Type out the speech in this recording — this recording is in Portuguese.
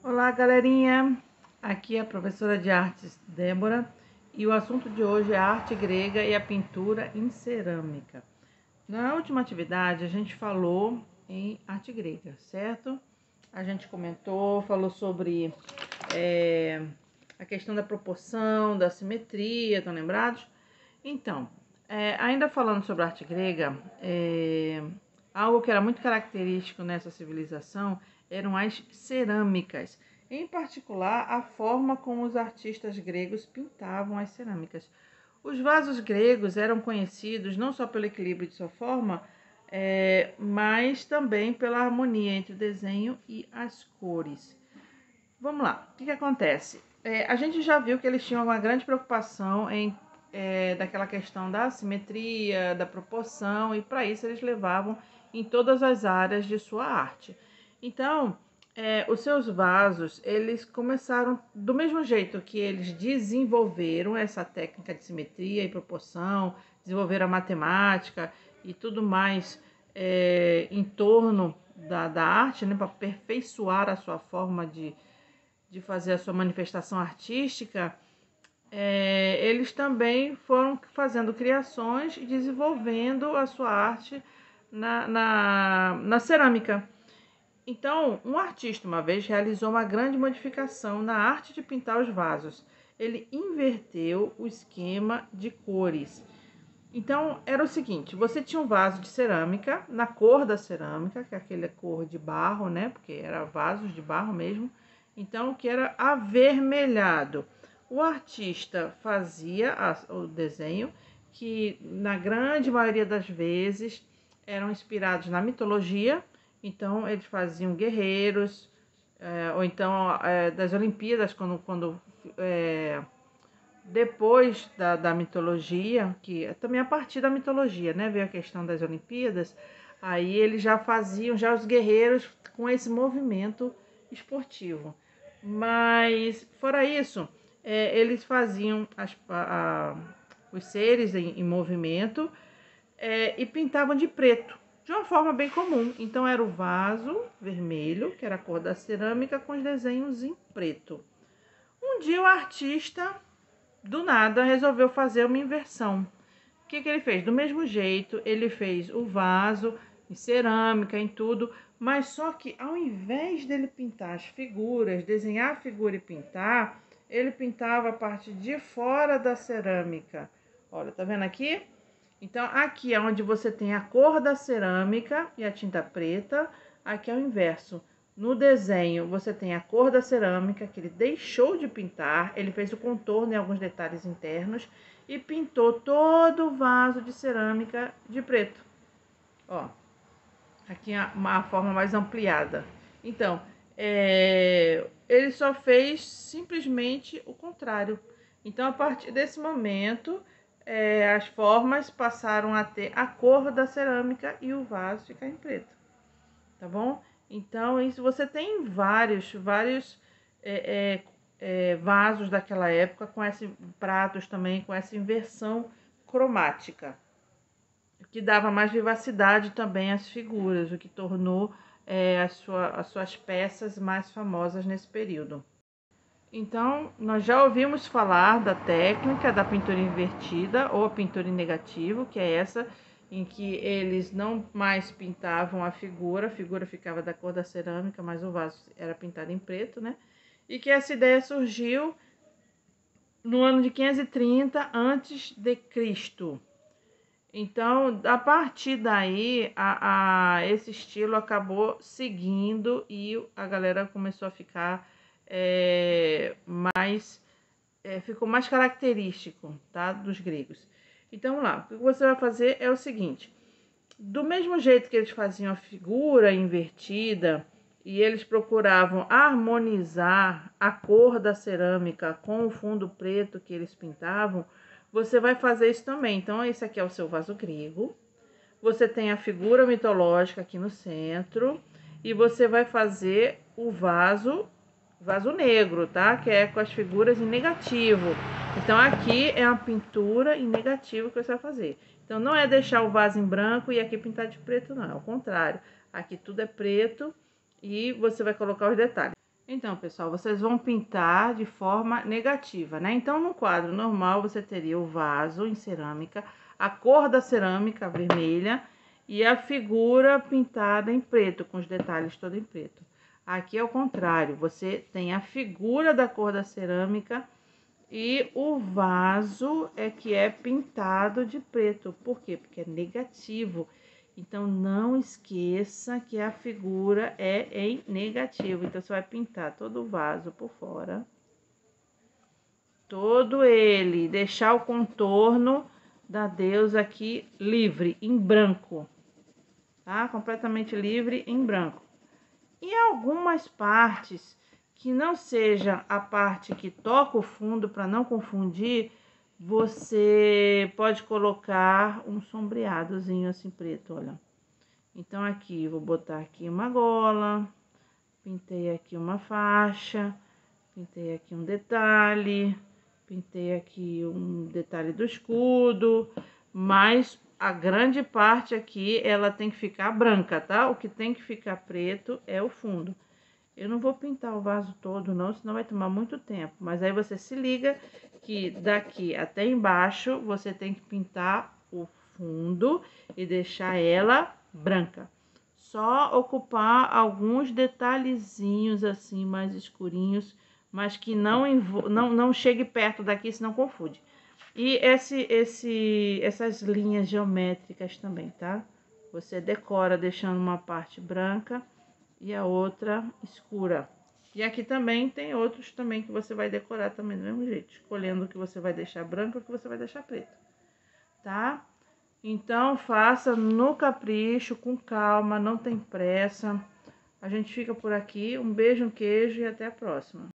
Olá, galerinha! Aqui é a professora de artes Débora e o assunto de hoje é a arte grega e a pintura em cerâmica. Na última atividade a gente falou em arte grega, certo? A gente falou sobre a questão da proporção, da simetria, estão lembrados? Então, ainda falando sobre a arte grega, algo que era muito característico nessa civilização eram as cerâmicas, em particular a forma como os artistas gregos pintavam as cerâmicas. Os vasos gregos eram conhecidos não só pelo equilíbrio de sua forma, mas também pela harmonia entre o desenho e as cores. Vamos lá, o que acontece? A gente já viu que eles tinham uma grande preocupação daquela questão da simetria, da proporção, e para isso eles levavam em todas as áreas de sua arte. Então, os seus vasos, eles começaram do mesmo jeito que eles desenvolveram essa técnica de simetria e proporção, desenvolveram a matemática e tudo mais em torno da arte, né, para aperfeiçoar a sua forma de fazer a sua manifestação artística. Eles também foram fazendo criações e desenvolvendo a sua arte na cerâmica. Então, um artista uma vez realizou uma grande modificação na arte de pintar os vasos. Ele inverteu o esquema de cores. Então, era o seguinte, você tinha um vaso de cerâmica, na cor da cerâmica, que é aquela cor de barro, né? Porque era vasos de barro mesmo. Então, que era avermelhado. O artista fazia o desenho, que na grande maioria das vezes eram inspirados na mitologia. Então, eles faziam guerreiros, ou então das Olimpíadas, quando depois da mitologia, que também a partir da mitologia, né, veio a questão das Olimpíadas, aí eles já faziam os guerreiros com esse movimento esportivo. Mas, fora isso, eles faziam os seres em movimento e pintavam de preto, de uma forma bem comum. Então, era o vaso vermelho, que era a cor da cerâmica, com os desenhos em preto. Um dia, o artista, do nada, resolveu fazer uma inversão. O que ele fez? Do mesmo jeito, ele fez o vaso em cerâmica, em tudo, mas só que ao invés dele pintar as figuras, desenhar a figura e pintar, ele pintava a parte de fora da cerâmica. Olha, tá vendo aqui? Então, aqui é onde você tem a cor da cerâmica e a tinta preta, aqui é o inverso. No desenho, você tem a cor da cerâmica, que ele deixou de pintar, ele fez o contorno e alguns detalhes internos e pintou todo o vaso de cerâmica de preto. Ó, aqui é uma forma mais ampliada. Então, ele só fez simplesmente o contrário. Então, a partir desse momento, as formas passaram a ter a cor da cerâmica e o vaso ficar em preto, tá bom? Então, isso você tem vários vasos daquela época com pratos também com essa inversão cromática, que dava mais vivacidade também às figuras, o que tornou as suas peças mais famosas nesse período. Então, nós já ouvimos falar da técnica da pintura invertida ou a pintura em negativo, que é essa em que eles não mais pintavam a figura ficava da cor da cerâmica, mas o vaso era pintado em preto, né? E que essa ideia surgiu no ano de 530 antes de Cristo. Então, a partir daí, esse estilo acabou seguindo e a galera começou a ficar ficou mais característico, tá, dos gregos. Então, vamos lá. O que você vai fazer é o seguinte. Do mesmo jeito que eles faziam a figura invertida e eles procuravam harmonizar a cor da cerâmica com o fundo preto que eles pintavam, você vai fazer isso também. Então, esse aqui é o seu vaso grego. Você tem a figura mitológica aqui no centro e você vai fazer o vaso negro, tá? Que é com as figuras em negativo. Então, aqui é uma pintura em negativo que você vai fazer. Então, não é deixar o vaso em branco e aqui pintar de preto, não. É o contrário. Aqui tudo é preto e você vai colocar os detalhes. Então, pessoal, vocês vão pintar de forma negativa, né? Então, no quadro normal, você teria o vaso em cerâmica, a cor da cerâmica vermelha e a figura pintada em preto, com os detalhes todo em preto. Aqui é o contrário, você tem a figura da cor da cerâmica e o vaso é que é pintado de preto. Por quê? Porque é negativo. Então, não esqueça que a figura é em negativo. Então, você vai pintar todo o vaso por fora. Todo ele. Deixar o contorno da deusa aqui livre, em branco. Tá? Completamente livre, em branco. E algumas partes que não seja a parte que toca o fundo, para não confundir, você pode colocar um sombreadozinho assim preto, olha. Então, aqui, vou botar aqui uma gola, pintei aqui uma faixa, pintei aqui um detalhe, pintei aqui um detalhe do escudo, mas a grande parte aqui, ela tem que ficar branca, tá? O que tem que ficar preto é o fundo. Eu não vou pintar o vaso todo não, senão vai tomar muito tempo. Mas aí você se liga que daqui até embaixo você tem que pintar o fundo e deixar ela branca. Só ocupar alguns detalhezinhos assim mais escurinhos, mas que não chegue perto daqui, senão confunde. E essas linhas geométricas também, tá? Você decora deixando uma parte branca e a outra escura. E aqui também tem outros também que você vai decorar também do mesmo jeito, escolhendo o que você vai deixar branco e o que você vai deixar preto, tá? Então, faça no capricho, com calma, não tem pressa. A gente fica por aqui. Um beijo, um queijo e até a próxima.